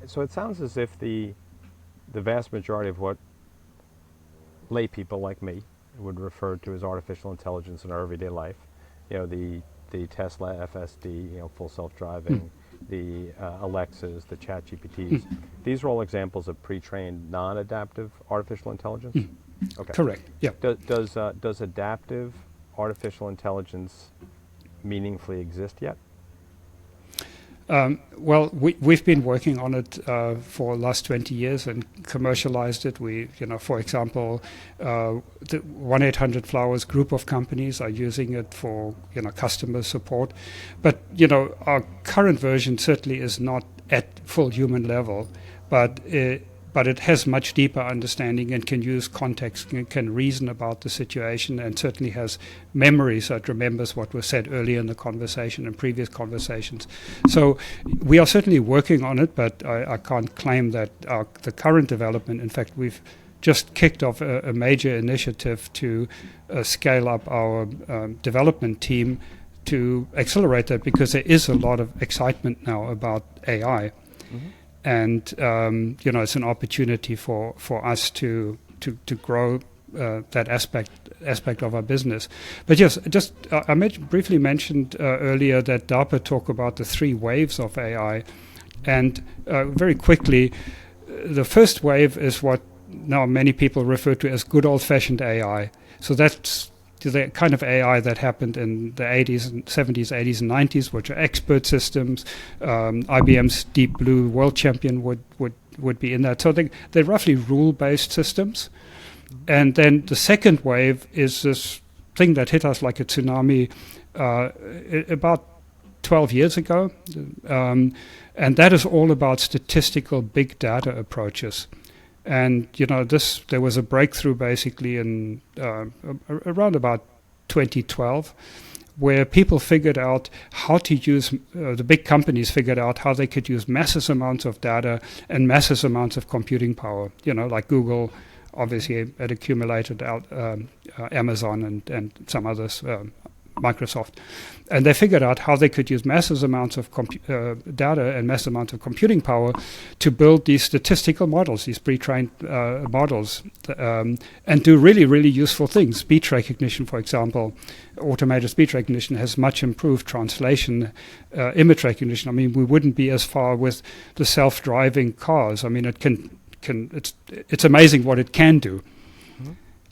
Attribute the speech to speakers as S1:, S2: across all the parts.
S1: So it sounds as if the vast majority of what lay people like me would refer to as artificial intelligence in our everyday life, the Tesla FSD, full self-driving, the Alexas, the Chat GPTs, these are all examples of pre-trained non-adaptive artificial intelligence? Okay.
S2: Correct, yeah.
S1: Does adaptive artificial intelligence meaningfully exist yet?
S2: Well, we've been working on it for the last 20 years and commercialized it. We, for example, the 1-800-Flowers group of companies are using it for, customer support. But, our current version certainly is not at full human level, but it has much deeper understanding and can use context, can reason about the situation, and certainly has memory, so it remembers what was said earlier in the conversation and previous conversations. So we are certainly working on it, but I can't claim that the current development, in fact, we've just kicked off a major initiative to scale up our development team to accelerate that, because there is a lot of excitement now about AI. Mm-hmm. And it's an opportunity for us to grow that aspect of our business. But yes, just I briefly mentioned earlier that DARPA talk about the 3 waves of AI, and very quickly, the first wave is what now many people refer to as good old-fashioned AI. So that's the kind of AI that happened in the 80s and 70s, 80s and 90s, which are expert systems. IBM's Deep Blue World Champion would be in that. So they're roughly rule-based systems. And then the second wave is this thing that hit us like a tsunami about 12 years ago. And that is all about statistical big data approaches. And, there was a breakthrough basically in around about 2012, where people figured out how to use, the big companies figured out how they could use massive amounts of data and massive amounts of computing power, like Google. Obviously, it accumulated out Amazon and some others, Microsoft. And they figured out how they could use massive amounts of data and massive amounts of computing power to build these statistical models, these pre-trained models, and do really, really useful things. Speech recognition, for example, automated speech recognition has much improved translation, image recognition. I mean, we wouldn't be as far with the self-driving cars. I mean, it's amazing what it can do.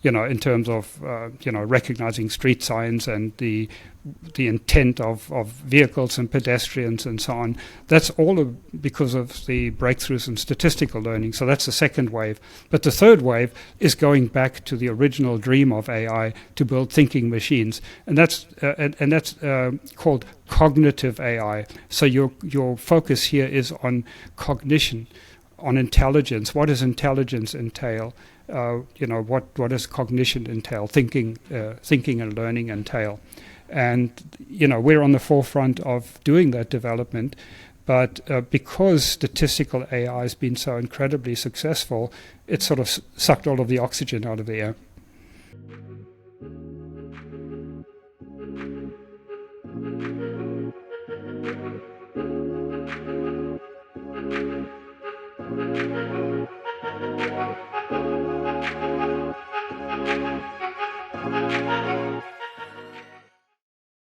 S2: In terms of recognizing street signs and the intent of vehicles and pedestrians and so on. That's all because of the breakthroughs in statistical learning. So that's the second wave. But the third wave is going back to the original dream of AI, to build thinking machines, and that's called cognitive AI. So your focus here is on cognition, on intelligence. What does intelligence entail? What does cognition entail? Thinking and learning entail, and we're on the forefront of doing that development. But because statistical AI has been so incredibly successful, it sort of sucked all of the oxygen out of the air.